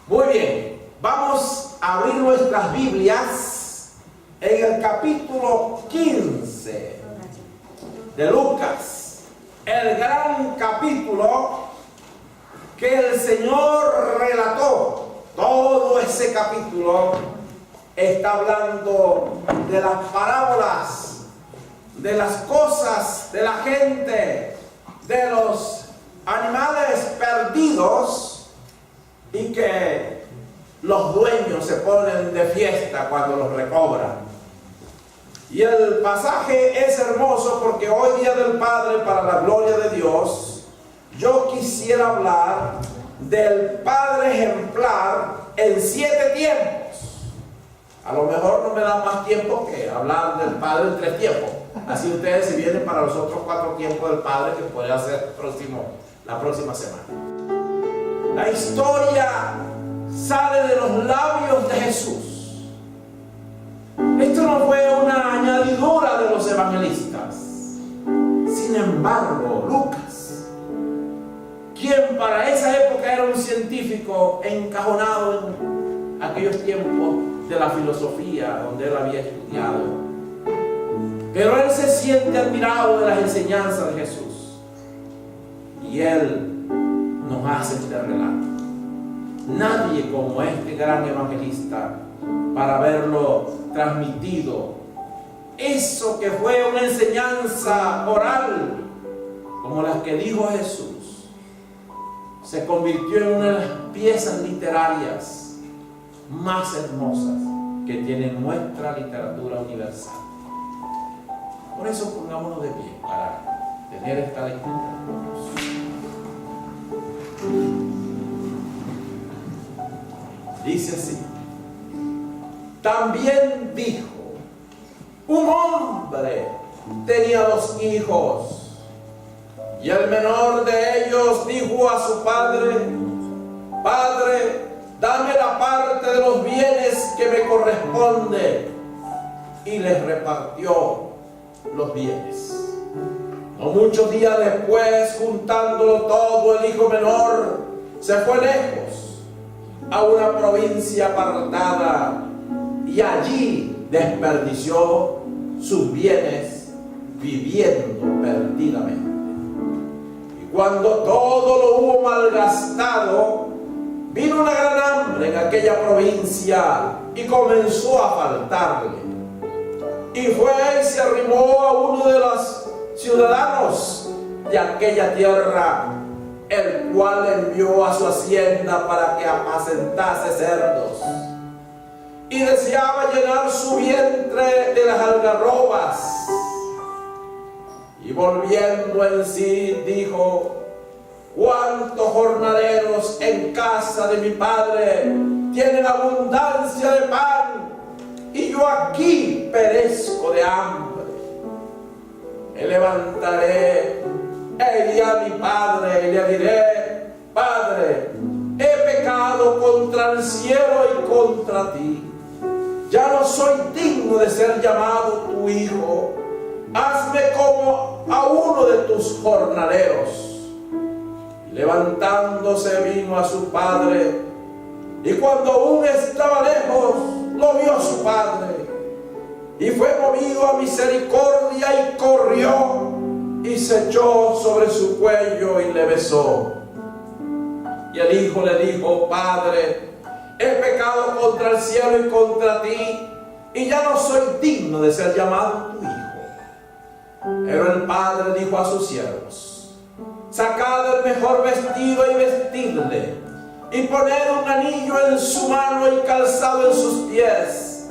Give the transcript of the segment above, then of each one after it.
Muy bien, vamos a abrir nuestras Biblias en el capítulo 15 de Lucas, el gran capítulo que el Señor relató. Todo ese capítulo está hablando de las parábolas, de las cosas, de la gente, de los animales perdidos, y que los dueños se ponen de fiesta cuando los recobran. Y el pasaje es hermoso porque hoy día del Padre, para la gloria de Dios, yo quisiera hablar del Padre ejemplar en 7 tiempos. A lo mejor no me da más tiempo que hablar del Padre en 3 tiempos. Así ustedes se vienen para los otros 4 tiempos del Padre que puede hacer la próxima semana. La historia sale de los labios de Jesús. Esto no fue una añadidura de los evangelistas. Sin embargo, Lucas, quien para esa época era un científico encajonado en aquellos tiempos de la filosofía donde él había estudiado, pero él se siente admirado de las enseñanzas de Jesús, y él nos hace este relato. Nadie como este gran evangelista para haberlo transmitido eso que fue una enseñanza oral como las que dijo Jesús, se convirtió en una de las piezas literarias más hermosas que tiene nuestra literatura universal. Por eso pongámonos de pie para tener esta lectura. Dice así: también dijo, un hombre tenía 2 hijos, y el menor de ellos dijo a su padre: Padre, dame la parte de los bienes que me corresponde. Y les repartió los bienes. No muchos días después, juntándolo todo, el hijo menor se fue lejos a una provincia apartada, y allí desperdició sus bienes viviendo perdidamente. Y cuando todo lo hubo malgastado, vino una gran hambre en aquella provincia y comenzó a faltarle. Y fue y se arrimó a uno de los ciudadanos de aquella tierra, el cual le envió a su hacienda para que apacentase cerdos, y deseaba llenar su vientre de las algarrobas. Y volviendo en sí dijo: cuántos jornaleros en casa de mi padre tienen abundancia de pan, y yo aquí perezco de hambre. Me levantaré e iré a mi padre y le diré: Padre, he pecado contra el cielo y contra ti. Ya no soy digno de ser llamado tu hijo. Hazme como a uno de tus jornaleros. Y levantándose vino a su padre, y cuando aún estaba lejos, lo vio su padre, y fue movido a misericordia y corrió y se echó sobre su cuello y le besó. Y el hijo le dijo: Padre, he pecado contra el cielo y contra ti, y ya no soy digno de ser llamado tu hijo. Pero el padre dijo a sus siervos: sacad el mejor vestido y vestidle, y poned un anillo en su mano y calzado en sus pies,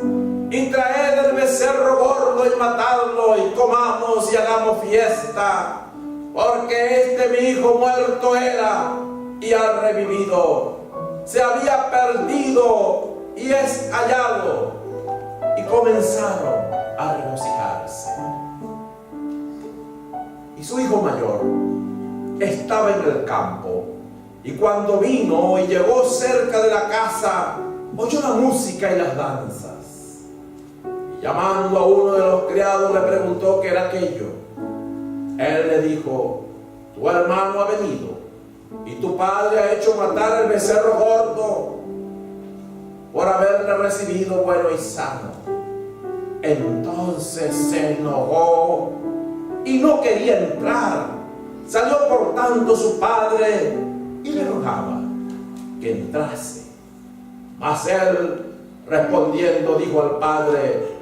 y traed el becerro gordo y matadlo, y comamos y hagamos fiesta, porque este mi hijo muerto era y ha revivido, se había perdido y es hallado. Y comenzaron a regocijarse. Y su hijo mayor estaba en el campo, y cuando vino y llegó cerca de la casa, oyó la música y las danzas. Y llamando a uno de los criados le preguntó qué era aquello. Él le dijo: tu hermano ha venido, y tu padre ha hecho matar el becerro gordo, recibido bueno y sano. Entonces se enojó y no quería entrar. Salió por tanto su padre y le rogaba que entrase. Mas él, respondiendo, dijo al padre: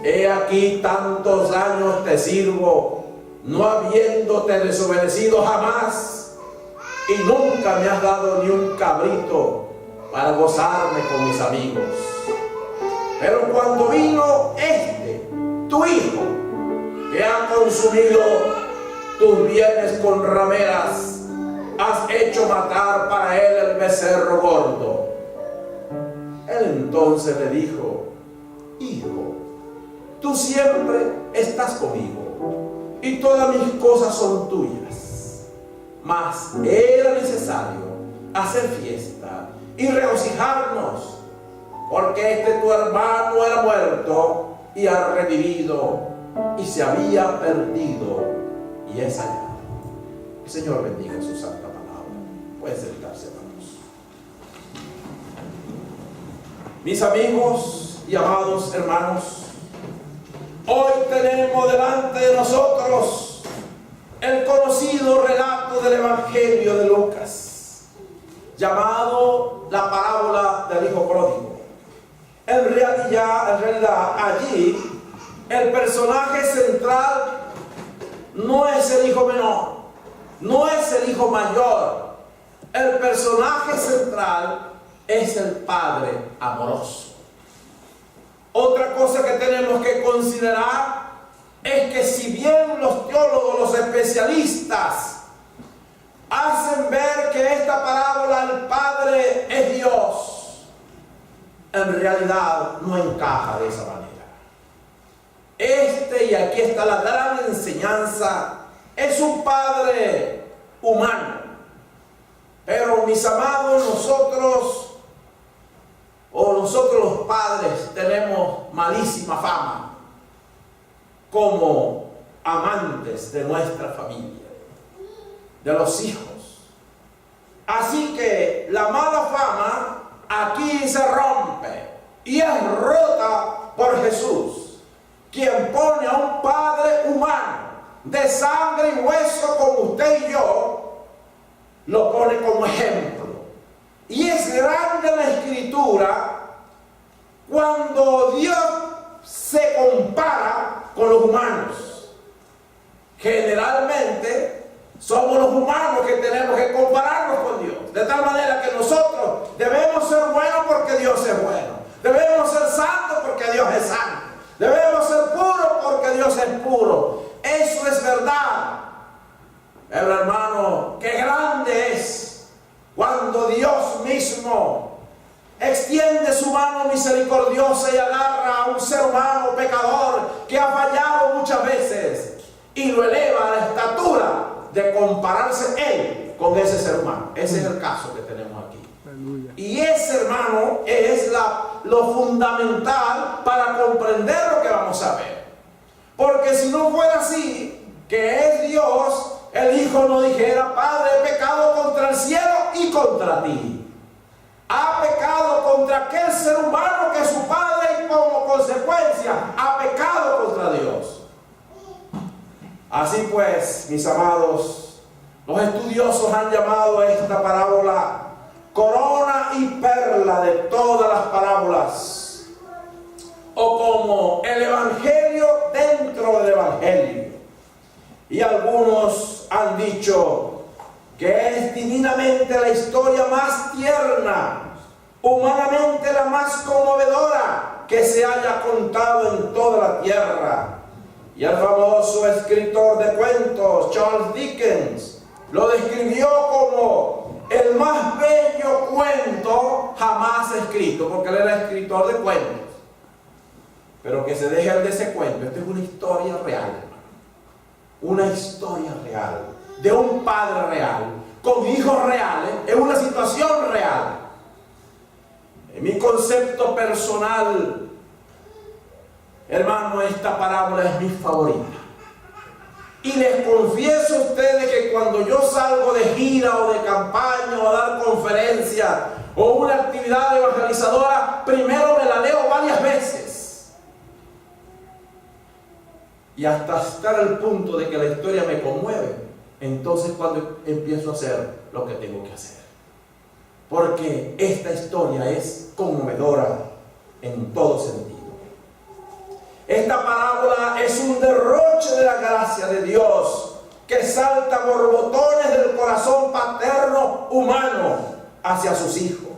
he aquí tantos años te sirvo, no habiéndote desobedecido jamás, y nunca me has dado ni un cabrito para gozarme con mis amigos. Pero cuando vino tu hijo, que ha consumido tus bienes con rameras, has hecho matar para él el becerro gordo. Él entonces le dijo: hijo, tú siempre estás conmigo y todas mis cosas son tuyas. Mas era necesario hacer fiesta y regocijarnos, porque tu hermano era muerto y ha revivido, y se había perdido y es hallado. El Señor bendiga su santa palabra. Pueden sentarse, hermanos. Mis amigos y amados hermanos, hoy tenemos delante de nosotros el conocido relato del Evangelio de Lucas, llamado la parábola del hijo pródigo. En realidad allí el personaje central no es el hijo menor, no es el hijo mayor. El personaje central es el padre amoroso. Otra cosa que tenemos que considerar es que si bien los teólogos, los especialistas, hacen ver que esta parábola el Padre es Dios, en realidad no encaja de esa manera. Y aquí está la gran enseñanza, es un Padre humano. Pero mis amados, nosotros los padres tenemos malísima fama como amantes de nuestra familia, de los hijos. Así que la mala fama aquí se rompe y es rota por Jesús, quien pone a un padre humano de sangre y hueso como usted y yo, lo pone como ejemplo. Y es grande la Escritura cuando Dios se compara con los humanos. Generalmente somos los humanos que tenemos que compararnos con Dios, de tal manera que nosotros debemos ser buenos porque Dios es bueno, debemos ser santos porque Dios es santo, debemos ser puros porque Dios es puro. Eso es verdad. Pero hermano, qué grande es cuando Dios mismo extiende su mano misericordiosa y agarra a un ser humano pecador que ha fallado muchas veces y lo eleva a la estatura de compararse él con ese ser humano. Ese es el caso que tenemos aquí. Aleluya. Y ese, hermano, es lo fundamental para comprender lo que vamos a ver. Porque si no fuera así, que es Dios, el Hijo no dijera: Padre, he pecado contra el cielo y contra ti. Ha pecado contra aquel ser humano que es su padre y como consecuencia ha pecado contra Dios. Así pues, mis amados, los estudiosos han llamado a esta parábola corona y perla de todas las parábolas, o como el Evangelio dentro del Evangelio. Y algunos han dicho que es divinamente la historia más tierna, humanamente la más conmovedora que se haya contado en toda la tierra. Y el famoso escritor de cuentos, Charles Dickens, lo describió como el más bello cuento jamás escrito, porque él era escritor de cuentos. Pero que se deje de ese cuento, esta es una historia real, una historia real, de un padre real, con hijos reales, en una situación real. En mi concepto personal, hermano, esta parábola es mi favorita. Y les confieso a ustedes que cuando yo salgo de gira o de campaña o a dar conferencias o una actividad evangelizadora, primero me la leo y hasta estar al punto de que la historia me conmueve, entonces cuando empiezo a hacer lo que tengo que hacer. Porque esta historia es conmovedora en todo sentido. Esta parábola es un derroche de la gracia de Dios que salta borbotones del corazón paterno humano hacia sus hijos.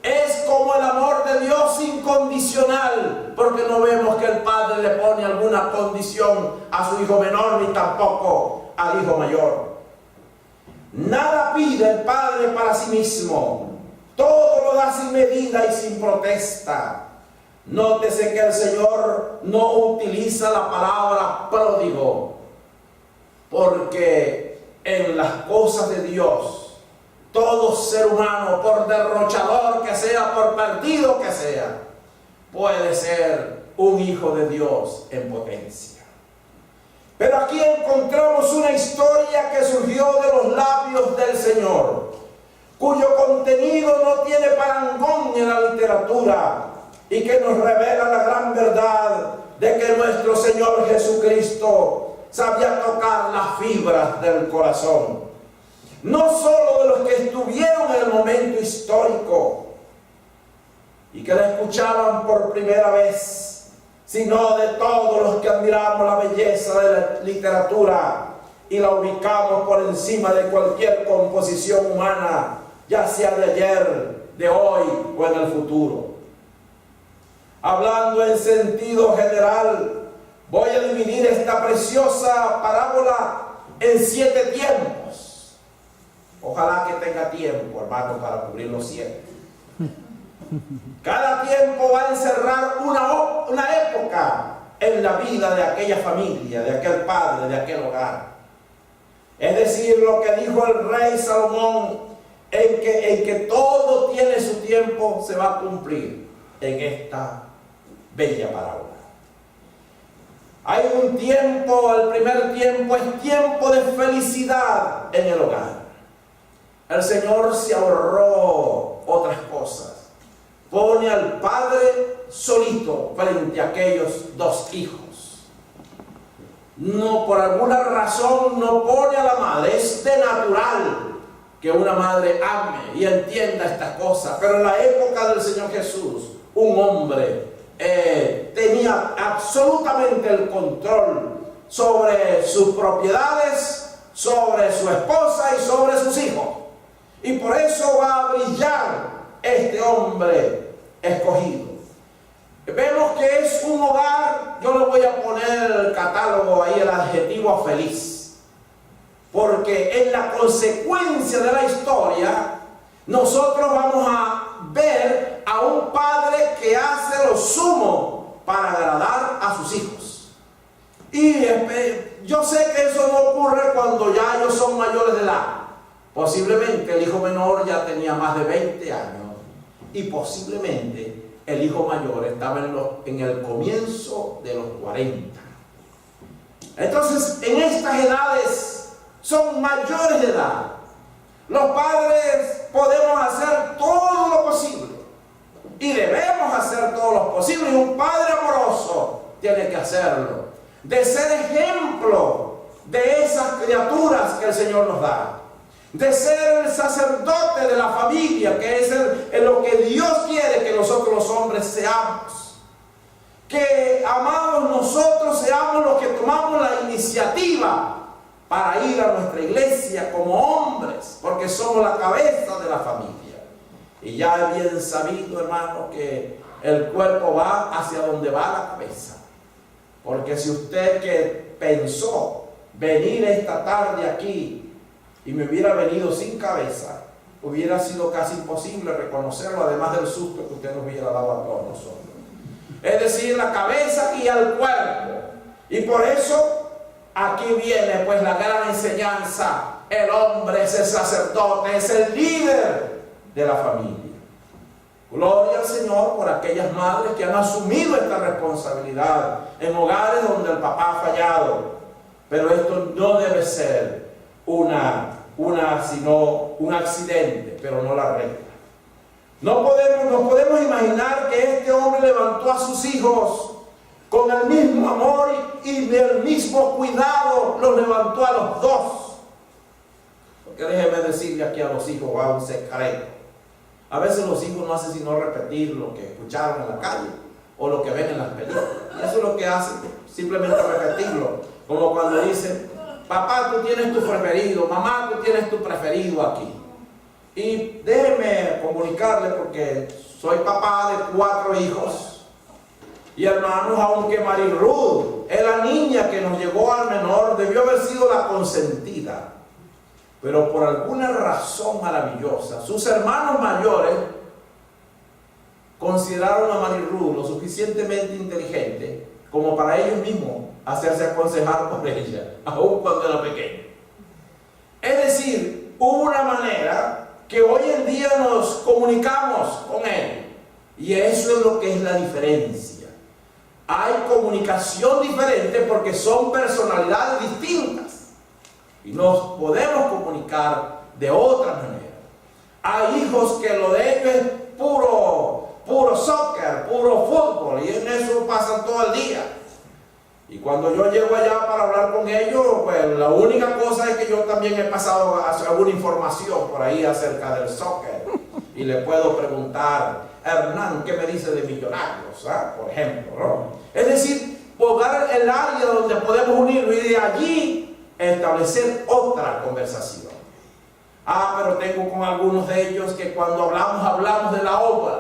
Es como el amor de Dios incondicional, porque no vemos que el padre le pone alguna condición a su hijo menor, ni tampoco al hijo mayor. Nada pide el padre para sí mismo, todo lo da sin medida y sin protesta. Nótese que el Señor no utiliza la palabra pródigo, porque en las cosas de Dios, todo ser humano, por derrochador que sea, por perdido que sea, puede ser un hijo de Dios en potencia. Pero aquí encontramos una historia que surgió de los labios del Señor, cuyo contenido no tiene parangón en la literatura y que nos revela la gran verdad de que nuestro Señor Jesucristo sabía tocar las fibras del corazón. No solo de los que estuvieron en el momento histórico y que la escuchaban por primera vez, sino de todos los que admiramos la belleza de la literatura y la ubicamos por encima de cualquier composición humana, ya sea de ayer, de hoy o en el futuro. Hablando en sentido general, voy a dividir esta preciosa parábola en 7 tiempos. Ojalá que tenga tiempo, hermano, para cubrir los 7. Cada tiempo va a encerrar una época en la vida de aquella familia, de aquel padre, de aquel hogar. Es decir, lo que dijo el rey Salomón, en que todo tiene su tiempo, se va a cumplir en esta bella parábola. Hay un tiempo, el primer tiempo es tiempo de felicidad en el hogar. El Señor se ahorró otras cosas. Pone al padre solito frente a aquellos 2 hijos. No, por alguna razón no pone a la madre. Es de natural que una madre ame y entienda estas cosas. Pero en la época del Señor Jesús, un hombre tenía absolutamente el control sobre sus propiedades, sobre su esposa y sobre sus hijos. Y por eso va a brillar este hombre escogido. Vemos que es un hogar, yo le voy a poner el catálogo ahí, el adjetivo feliz. Porque en la consecuencia de la historia, nosotros vamos a ver a un padre que hace lo sumo para agradar a sus hijos. Y yo sé que eso no ocurre cuando ya ellos son mayores de edad. Posiblemente el hijo menor ya tenía más de 20 años y posiblemente el hijo mayor estaba en el comienzo de los 40. Entonces, en estas edades son mayores de edad. Los padres podemos hacer todo lo posible y debemos hacer todo lo posible, y un padre amoroso tiene que hacerlo, de ser ejemplo de esas criaturas que el Señor nos da, de ser el sacerdote de la familia, que es en lo que Dios quiere que nosotros los hombres seamos. Que, amados, nosotros seamos los que tomamos la iniciativa para ir a nuestra iglesia como hombres, porque somos la cabeza de la familia. Y ya es bien sabido, hermano, que el cuerpo va hacia donde va la cabeza. Porque si usted que pensó venir esta tarde aquí y me hubiera venido sin cabeza, hubiera sido casi imposible reconocerlo, además del susto que usted nos hubiera dado a todos nosotros. Es decir, la cabeza guía al cuerpo. Y por eso aquí viene pues la gran enseñanza. El hombre es el sacerdote, es el líder de la familia. Gloria al Señor por aquellas madres que han asumido esta responsabilidad en hogares donde el papá ha fallado. Pero esto no debe ser sino un accidente, pero no la regla. No podemos imaginar que este hombre levantó a sus hijos con el mismo amor y el mismo cuidado los levantó a los dos. Porque déjeme decirle aquí a los hijos a un secreto. A veces los hijos no hacen sino repetir lo que escucharon en la calle o lo que ven en las películas. Y eso es lo que hacen, simplemente repetirlo. Como cuando dicen, papá, tú tienes tu preferido, mamá, tú tienes tu preferido aquí. Y déjeme comunicarle, porque soy papá de 4 hijos. Y hermanos, aunque Mariluz es la niña que nos llegó al menor, debió haber sido la consentida. Pero por alguna razón maravillosa, sus hermanos mayores consideraron a Mariluz lo suficientemente inteligente como para ellos mismos hacerse aconsejar por ella, aun cuando era pequeña. Es decir, hubo una manera que hoy en día nos comunicamos con él. Y eso es lo que es la diferencia. Hay comunicación diferente porque son personalidades distintas. Y nos podemos comunicar de otra manera. Hay hijos que lo de ellos es puro soccer, puro fútbol, y en eso pasan todo el día. Y cuando yo llego allá para hablar con ellos, pues la única cosa es que yo también he pasado alguna información por ahí acerca del soccer. Y le puedo preguntar, Hernán, ¿qué me dice de Millonarios? Por ejemplo, ¿no? Es decir, buscar el área donde podemos unirlo y de allí establecer otra conversación. Pero tengo con algunos de ellos que cuando hablamos de la obra,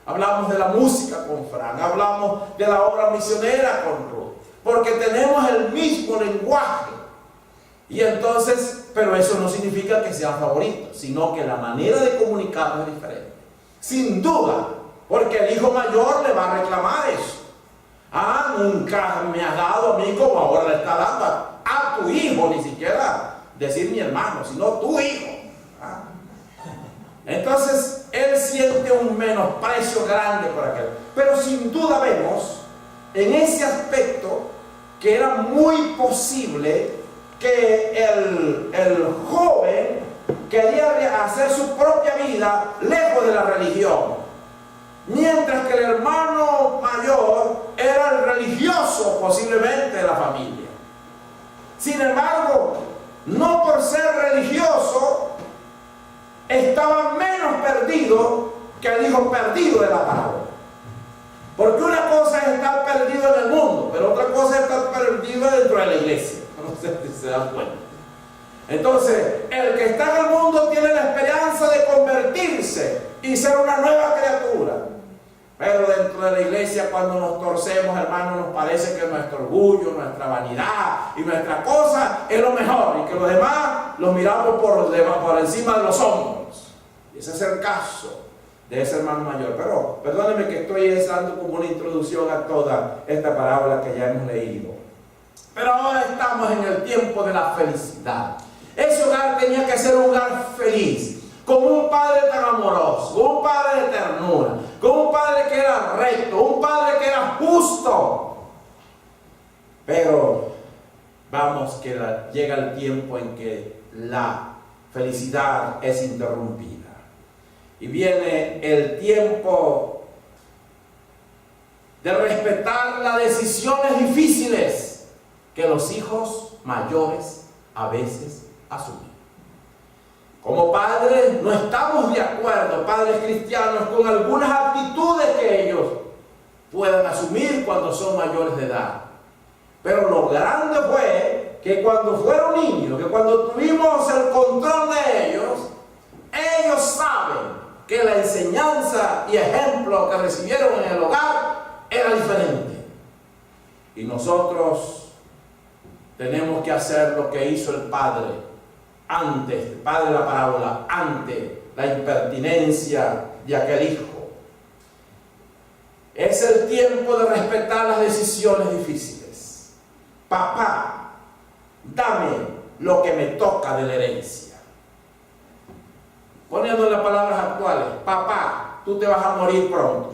hablamos de la música con Fran, hablamos de la obra misionera con Ruth, porque tenemos el mismo lenguaje. Y entonces, pero eso no significa que sean favoritos, sino que la manera de comunicarnos es diferente. Sin duda, porque el hijo mayor le va a reclamar eso. Nunca me has dado a mí como ahora le está dando a tu hijo, ni siquiera decir mi hermano, sino tu hijo. Entonces, él siente un menosprecio grande por aquel. Pero sin duda vemos en ese aspecto que era muy posible que el joven quería hacer su propia vida lejos de la religión, mientras que el hermano mayor era el religioso posiblemente de la familia. Sin embargo, no por ser religioso estaba menos perdido que el hijo perdido de la parábola. Porque una cosa es estar perdido en el mundo, pero otra cosa es estar perdido dentro de la iglesia. No sé si se dan cuenta. Entonces, el que está en el mundo tiene la esperanza de convertirse y ser una nueva criatura. Pero dentro de la iglesia, cuando nos torcemos, hermanos, nos parece que nuestro orgullo, nuestra vanidad y nuestra cosa es lo mejor, y que los demás los miramos por encima de los hombros. Y ese es el caso de ese hermano mayor. Pero perdónenme que estoy dando como una introducción a toda esta parábola que ya hemos leído. Pero ahora estamos en el tiempo de la felicidad. Ese hogar tenía que ser un hogar feliz, con un padre tan amoroso, con un padre de ternura, con un padre que era recto, un padre que era justo. Pero vamos que llega el tiempo en que la felicidad es interrumpida. Y viene el tiempo de respetar las decisiones difíciles que los hijos mayores a veces asumen. Como padres no estamos de acuerdo, padres cristianos, con algunas actitudes que ellos puedan asumir cuando son mayores de edad. Pero lo grande fue que cuando fueron niños, que cuando tuvimos el control de ellos saben que la enseñanza y ejemplo que recibieron en el hogar era diferente. Y nosotros tenemos que hacer lo que hizo el padre antes, el padre de la parábola, ante la impertinencia de aquel hijo. Es el tiempo de respetar las decisiones difíciles. Papá, dame lo que me toca de la herencia. Poniendo las palabras actuales, papá, tú te vas a morir pronto.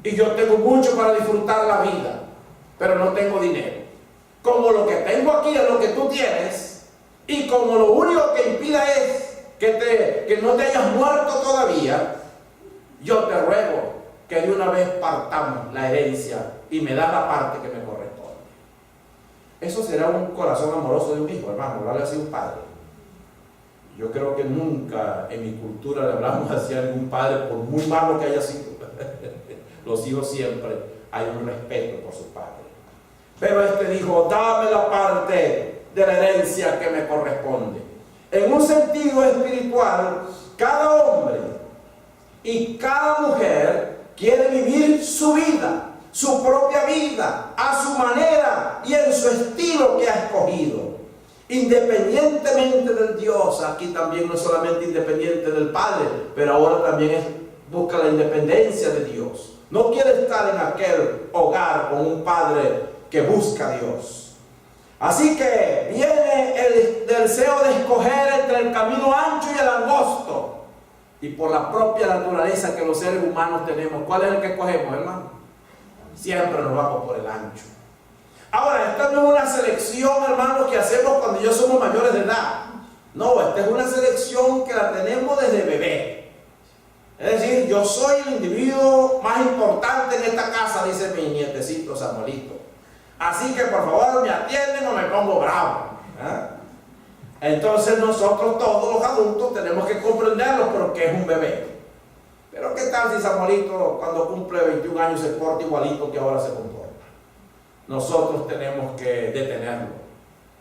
Y yo tengo mucho para disfrutar la vida, pero no tengo dinero. Como lo que tengo aquí es lo que tú tienes, y como lo único que impida es que no te hayas muerto todavía, yo te ruego que de una una vez partamos la herencia y me das la parte que me corresponde. Eso será un corazón amoroso de un hijo, hermano, hablarle así a un padre. Yo creo que nunca en mi cultura le hablamos así a algún padre, por muy malo que haya sido. Los hijos siempre hay un respeto por sus padres. Pero este dijo, dame la parte de la herencia que me corresponde. En un sentido espiritual, cada hombre y cada mujer quiere vivir su vida, su propia vida, a su manera y en su estilo que ha escogido. Independientemente del Dios, aquí también no es solamente independiente del Padre, pero ahora también busca la independencia de Dios. No quiere estar en aquel hogar con un padre que busca a Dios. Así que viene el deseo de escoger entre el camino ancho y el angosto. Y por la propia naturaleza que los seres humanos tenemos, ¿cuál es el que escogemos, hermano? Siempre nos vamos por el ancho. Ahora, esta no es una selección, hermanos, que hacemos cuando ya somos mayores de edad. No, esta es una selección que la tenemos desde bebé. Es decir, yo soy el individuo más importante en esta casa, dice mi nietecito Samuelito. Así que por favor me atienden o me pongo bravo. Entonces nosotros todos los adultos tenemos que comprenderlo porque es un bebé. Pero ¿qué tal si Samuelito cuando cumple 21 años se porta igualito que ahora se comporta? Nosotros tenemos que detenerlo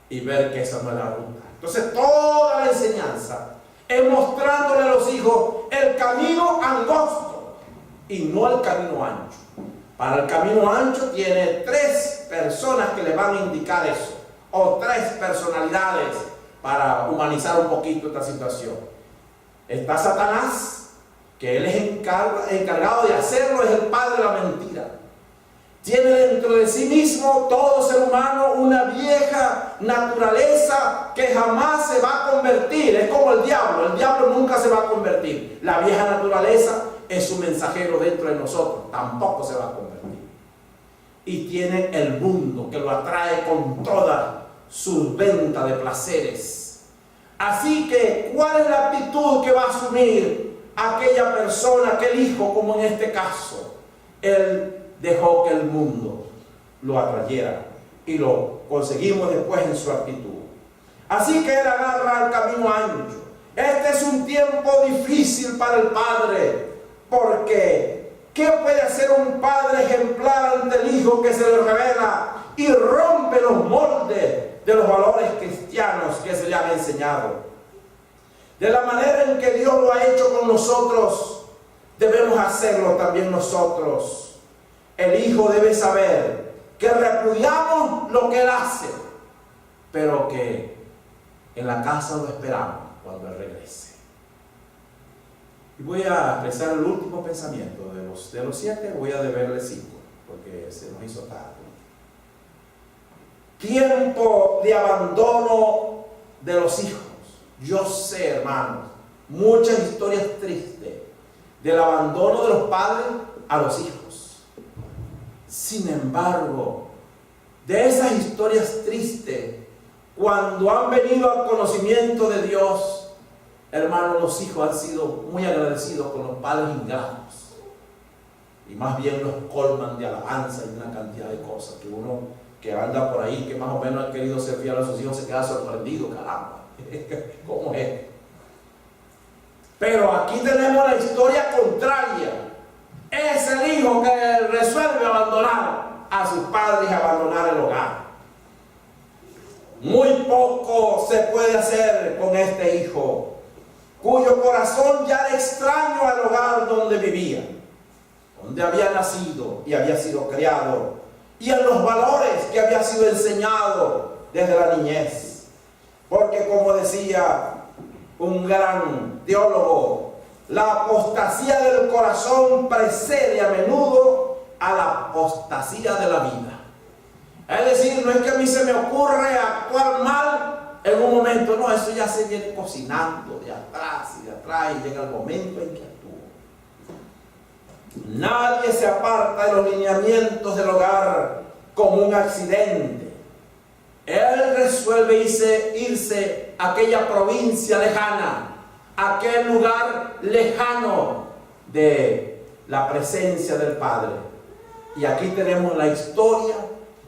y ver que esa no es la ruta. Entonces toda la enseñanza es mostrándole a los hijos el camino angosto y no el camino ancho. Para el camino ancho tiene 3 personas que le van a indicar eso, o 3 personalidades para humanizar un poquito esta situación. Está Satanás, que él es encargado de hacerlo, es el padre de la mentira. Tiene dentro de sí mismo todo ser humano una vieja naturaleza que jamás se va a convertir. Es como el diablo nunca se va a convertir. La vieja naturaleza es su mensajero dentro de nosotros, tampoco se va a convertir. Y tiene el mundo que lo atrae con toda su venta de placeres. Así que, ¿cuál es la actitud que va a asumir aquella persona, aquel hijo, como en este caso? Él dejó que el mundo lo atrayera y lo conseguimos después en su actitud. Así que él agarra el camino ancho. Este es un tiempo difícil para el padre, porque ¿qué puede hacer un padre ejemplar ante el hijo que se le revela y rompe los moldes de los valores cristianos que se le han enseñado? De la manera en que Dios lo ha hecho con nosotros, debemos hacerlo también nosotros. El hijo debe saber que repudiamos lo que él hace, pero que en la casa lo esperamos cuando él regrese. Y voy a expresar el último pensamiento. De los 7 voy a deberle 5, porque se nos hizo tarde. Tiempo de abandono de los hijos. Yo sé, hermanos, muchas historias tristes del abandono de los padres a los hijos. Sin embargo, de esas historias tristes, cuando han venido al conocimiento de Dios, hermanos, los hijos han sido muy agradecidos con los padres ingratos. Y más bien los colman de alabanza y una cantidad de cosas que uno que anda por ahí, que más o menos ha querido ser fiel a sus hijos, se queda sorprendido, caramba. ¿Cómo es? Pero aquí tenemos la historia contraria. Es el hijo que resuelve abandonar a sus padres y abandonar el hogar. Muy poco se puede hacer con este hijo, cuyo corazón ya era extraño al hogar donde vivía, donde había nacido y había sido criado, y en los valores que había sido enseñado desde la niñez. Porque como decía un gran teólogo, la apostasía del corazón precede a menudo a la apostasía de la vida. Es decir, no es que a mí se me ocurre actuar mal en un momento, no, eso ya se viene cocinando de atrás y llega el momento en que actúo. Nadie se aparta de los lineamientos del hogar como un accidente. Él resuelve irse a aquella provincia lejana, aquel lugar lejano de la presencia del Padre. Y aquí tenemos la historia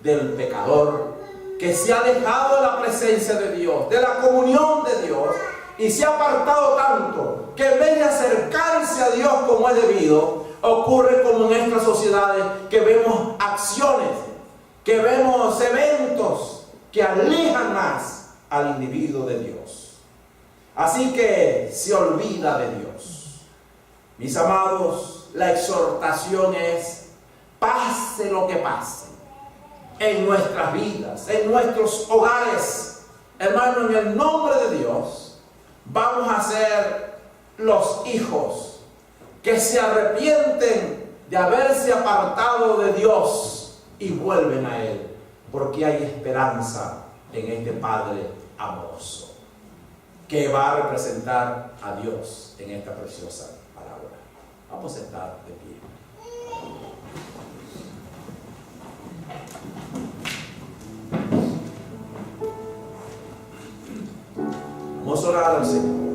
del pecador que se ha alejado de la presencia de Dios, de la comunión de Dios, y se ha apartado tanto que en vez de acercarse a Dios como es debido, ocurre como en nuestras sociedades, que vemos acciones, que vemos eventos que alejan más al individuo de Dios. Así que se olvida de Dios. Mis amados, la exhortación es: pase lo que pase en nuestras vidas, en nuestros hogares, hermano, en el nombre de Dios, vamos a ser los hijos que se arrepienten de haberse apartado de Dios y vuelven a Él, porque hay esperanza en este Padre amoroso que va a representar a Dios en esta preciosa parábola. Vamos a estar de pie. Vamos a orar al Señor.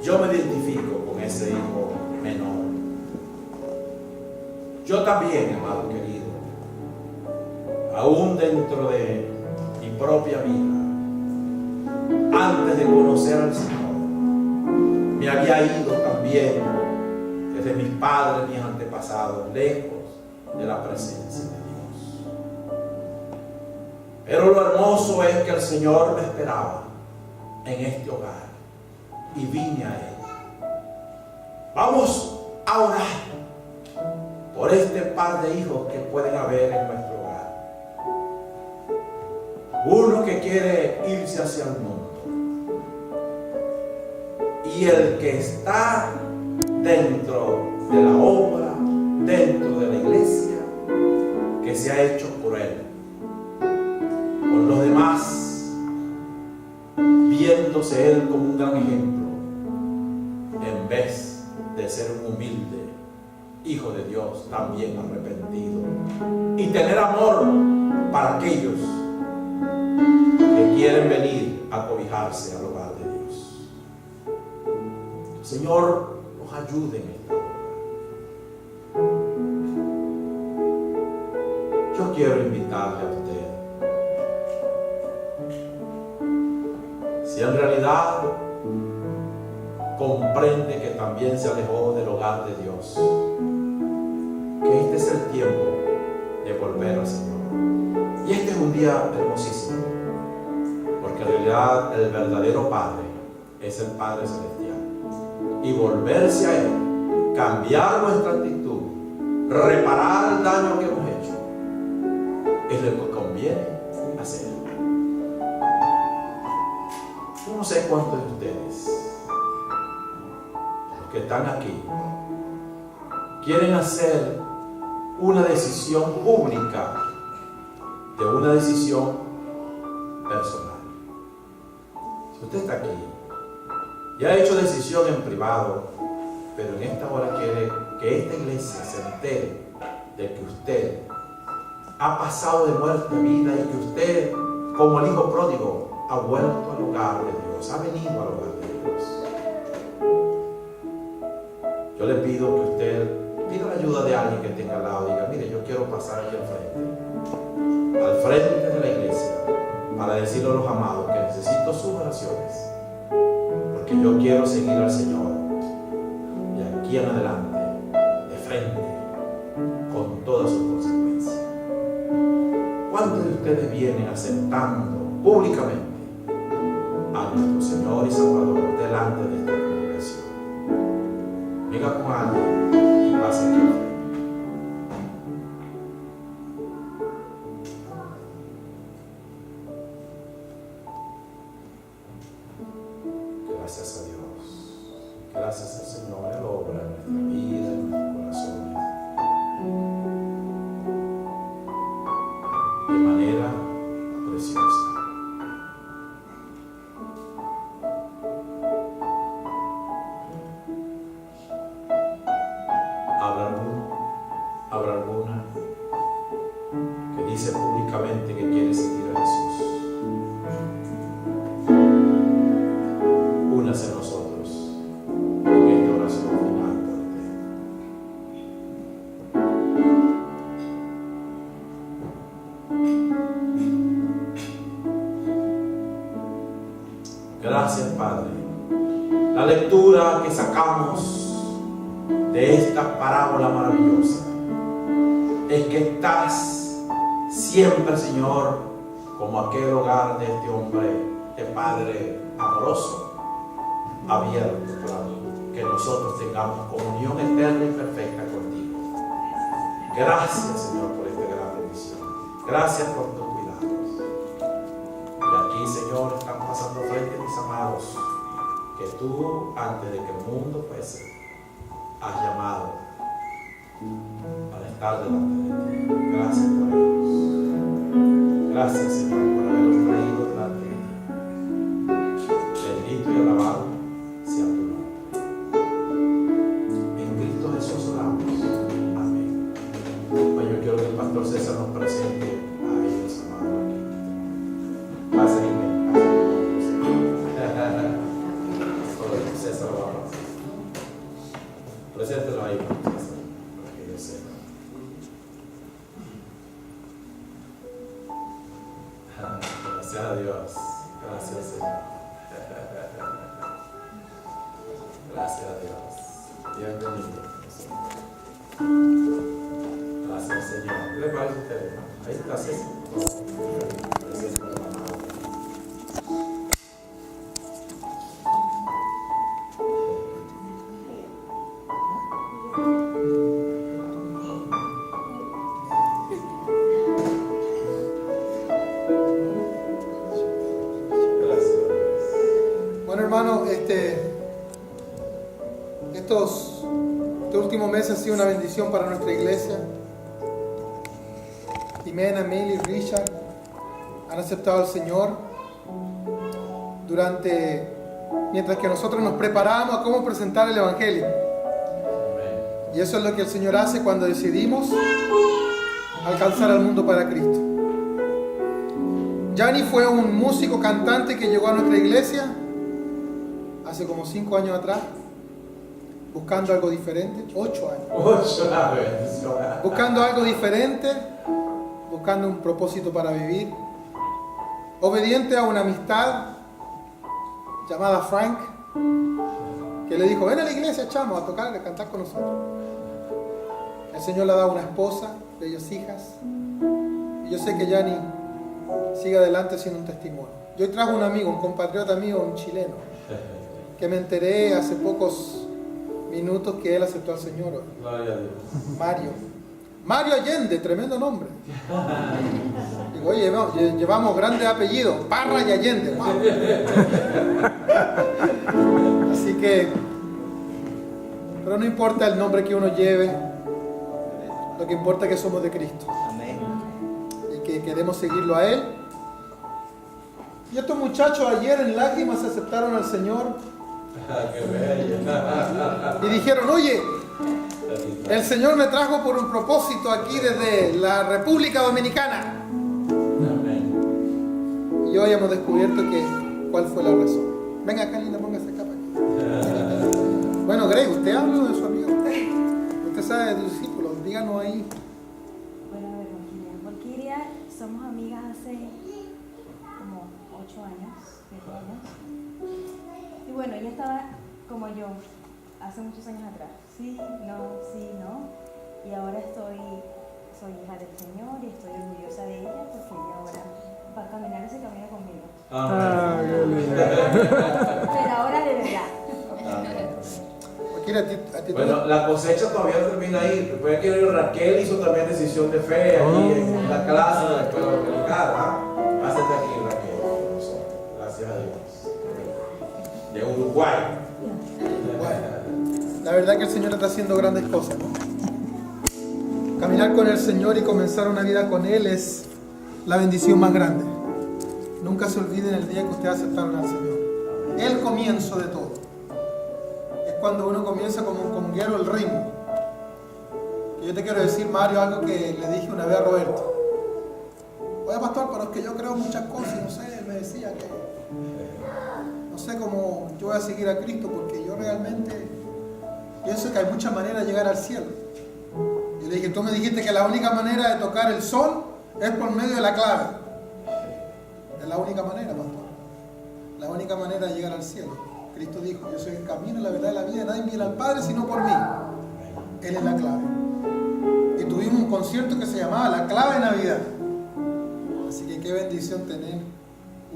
Yo me identifico con ese hijo menor. Yo también, hermano querido, aún dentro de mi propia vida, antes de conocer al Señor, me había ido también desde mis padres, mis antepasados, lejos de la presencia de Dios. Pero lo hermoso es que el Señor me esperaba en este hogar y vine a Él. Vamos a orar por este par de hijos que pueden haber en nuestro hogar. Uno que quiere irse hacia el mundo y el que está dentro de la obra, dentro de la iglesia, que se ha hecho por Él, con los demás, viéndose Él como un gran ejemplo, en vez de ser un humilde hijo de Dios, también arrepentido, y tener amor para aquellos que quieren venir a cobijarse al hogar de Dios. Señor, nos ayude en esta hora. Yo quiero invitarle a usted, si en realidad comprende que también se alejó del hogar de Dios, que este es el tiempo de volver al Señor. Y este es un día hermosísimo, porque en realidad el verdadero Padre es el Padre Celestial. Y volverse a Él, cambiar nuestra actitud, reparar el daño que hemos hecho, es lo que conviene hacer. Yo no sé cuántos de ustedes que están aquí quieren hacer una decisión pública de una decisión personal. Si usted está aquí y ha hecho decisión en privado, pero en esta hora quiere que esta iglesia se entere de que usted ha pasado de muerte a vida y que usted, como el hijo pródigo, ha vuelto al hogar de Dios, ha venido al hogar de Dios. Yo le pido que usted pida la ayuda de alguien que tenga al lado y diga: mire, yo quiero pasar aquí al frente de la iglesia, para decirle a los amados que necesito sus oraciones, porque yo quiero seguir al Señor de aquí en adelante, de frente, con todas sus consecuencias. ¿Cuántos de ustedes vienen aceptando públicamente a nuestro Señor y Salvador delante de esta congregación? Venga con alguien y pase aquí al frente. Gracias a Dios. Gracias al Señor. Él obra en nuestra vida, en nuestros corazones, de manera preciosa. ¿Habrá alguna que dice públicamente que quiere seguir a Jesús? Únase a nosotros en esta oración. lectura que sacamos de esta parábola maravillosa es que estás siempre, Señor, como aquel hogar de este hombre, de Padre amoroso, abierto para que nosotros tengamos comunión eterna y perfecta contigo. Gracias, Señor, por esta gran bendición. Gracias por tus cuidados. Y aquí, Señor, están pasando frente, mis amados, que tú, antes de que el mundo fuese, has llamado para estar delante de ti. Gracias por ellos. Gracias, Señor, por haberlos traído delante de ti. Bendito y alabado sea tu nombre. En Cristo Jesús oramos. Amén. Pues yo quiero que el pastor César nos presente a ellos, amados, aquí. Pásenme. César lo va a pasar. Preséntelo ahí, César, para que yo sepa. Gracias a Dios. Gracias, Señor. Gracias a Dios. Bienvenido. Gracias, Señor. ¿Qué le parece a usted? Ahí está César. Presente a la mano. Este último mes ha sido una bendición para nuestra iglesia. Jimena, Meli, Richard han aceptado al Señor mientras que nosotros nos preparábamos a cómo presentar el Evangelio. Y eso es lo que el Señor hace cuando decidimos alcanzar al mundo para Cristo. Yanni fue un músico cantante que llegó a nuestra iglesia hace como 5 años atrás, buscando algo diferente. 8 años. Buscando algo diferente, buscando un propósito para vivir, obediente a una amistad llamada Frank, que le dijo: ven a la iglesia, chamo, a tocar, a cantar con nosotros. El Señor le ha dado una esposa, de ellos hijas, y yo sé que Yanni sigue adelante siendo un testimonio. Yo trajo un amigo, un compatriota mío, un chileno, que me enteré hace pocos minutos que él aceptó al Señor hoy. Gloria a Dios. Mario Allende, tremendo nombre. Digo, oye, llevamos grandes apellidos, Parra y Allende. Wow. Así que, pero no importa el nombre que uno lleve, lo que importa es que somos de Cristo. Amén. Y que queremos seguirlo a Él. Y estos muchachos ayer en lágrimas aceptaron al Señor. ¡Qué bello! Y dijeron: oye, el Señor me trajo por un propósito aquí desde la República Dominicana. Amén. Y hoy hemos descubierto cuál fue la razón. Venga acá, linda, póngase acá. Bueno, Grey, usted habla de su amigo. Usted sabe de sus discípulos. Díganos ahí. Bueno, a ver, Valquiria, somos amigas hace como 8 años, 7 años. Y bueno, ella estaba como yo hace muchos años atrás. Sí, no. Y ahora soy hija del Señor y estoy orgullosa de ella porque ella ahora va a caminar ese camino conmigo. Pero ahora de verdad. Bueno, la cosecha todavía no termina ahí. Recuerden que Raquel hizo también decisión de fe aquí en la clase de la escuela dominical. Pásate aquí, Raquel. Gracias a Dios. De Uruguay. La verdad que el Señor está haciendo grandes cosas, ¿no? Caminar con el Señor y comenzar una vida con Él es la bendición más grande. Nunca se olviden el día que ustedes aceptaron al Señor. El comienzo de todo. Es cuando uno comienza como guiarlo el ritmo. Y yo te quiero decir, Mario, algo que le dije una vez a Roberto. Oye, pastor, pero es que yo creo muchas cosas, no sé, él me decía que no sé cómo yo voy a seguir a Cristo, porque yo realmente pienso que hay muchas maneras de llegar al cielo. Y le dije: tú me dijiste que la única manera de tocar el sol es por medio de la clave. Es la única manera, pastor. La única manera de llegar al cielo. Cristo dijo, yo soy el camino, la verdad y la vida, nadie viene al Padre sino por mí. Él es la clave. Y tuvimos un concierto que se llamaba La Clave de Navidad. Así que qué bendición tener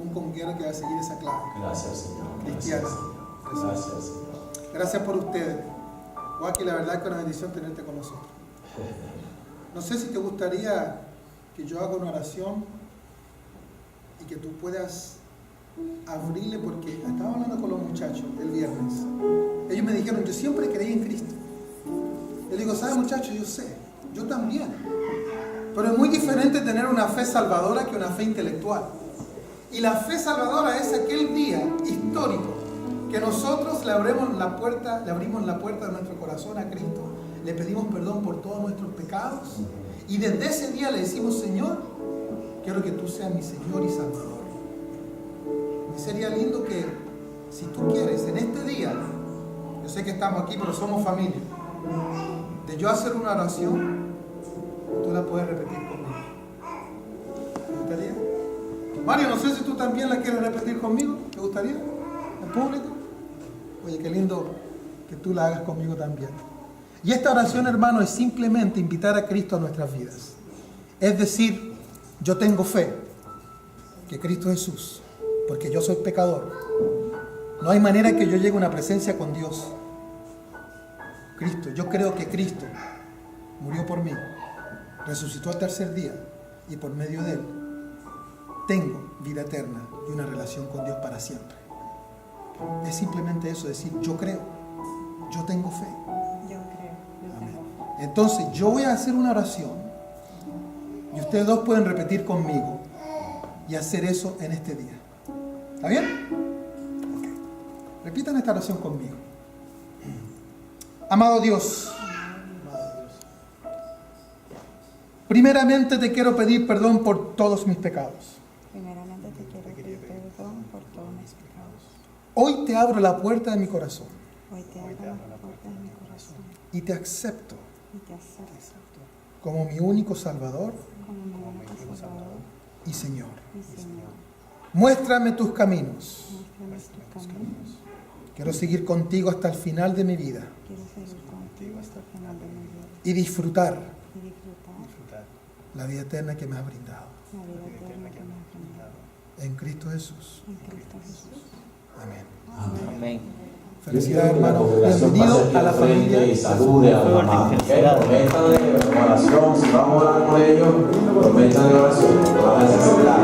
un conguero que va a seguir esa clave. Gracias, Señor. Cristiana. Gracias, Señor. Gracias por ustedes. Joaquín, la verdad es que es una bendición tenerte con nosotros. No sé si te gustaría que yo haga una oración y que tú puedas abrirle, porque estaba hablando con los muchachos el viernes. Ellos me dijeron, yo siempre creí en Cristo. Yo digo, ¿sabes, muchachos? Yo sé, yo también. Pero es muy diferente tener una fe salvadora que una fe intelectual. Y la fe salvadora es aquel día histórico que nosotros le abrimos la puerta de nuestro corazón a Cristo, le pedimos perdón por todos nuestros pecados y desde ese día le decimos, Señor, quiero que tú seas mi Señor y Salvador. Y sería lindo que, si tú quieres, en este día, yo sé que estamos aquí, pero somos familia, de yo hacer una oración, tú la puedes repetir conmigo. ¿Te gustaría? Mario, no sé si tú también la quieres repetir conmigo. ¿Te gustaría? ¿En público? Oye, qué lindo que tú la hagas conmigo también. Y esta oración, hermano, es simplemente invitar a Cristo a nuestras vidas. Es decir, yo tengo fe que Cristo Jesús, porque yo soy pecador, no hay manera que yo llegue a una presencia con Dios. Cristo, yo creo que Cristo murió por mí, resucitó al tercer día y por medio de Él tengo vida eterna y una relación con Dios para siempre. Es simplemente eso, decir, yo creo, yo tengo fe. Yo creo, yo tengo fe. Entonces, yo voy a hacer una oración y ustedes dos pueden repetir conmigo y hacer eso en este día. ¿Está bien? Okay. Repitan esta oración conmigo. Amado Dios, primeramente te quiero pedir perdón por todos mis pecados. Primeramente te quiero pedir perdón por todos mis pecados. Hoy te abro la puerta de mi corazón. Hoy te abro la puerta de mi corazón. Y te acepto Y te acepto como mi único Salvador como mi único Salvador y Señor. y Señor. Muéstrame tus caminos. Muéstrame tus caminos. Quiero seguir contigo hasta el final de mi vida Quiero seguir contigo hasta el final de mi vida y disfrutar y disfrutar la vida eterna que me has brindado. la vida eterna que me has brindado. En Cristo Jesús. En Cristo Jesús. Amén. Amén. Felicidades, hermano. Bienvenido a la familia. Y salude a la mamá. Promesa de oración, si vamos a orar por ellos, promesa de oración, lo van a necesitar.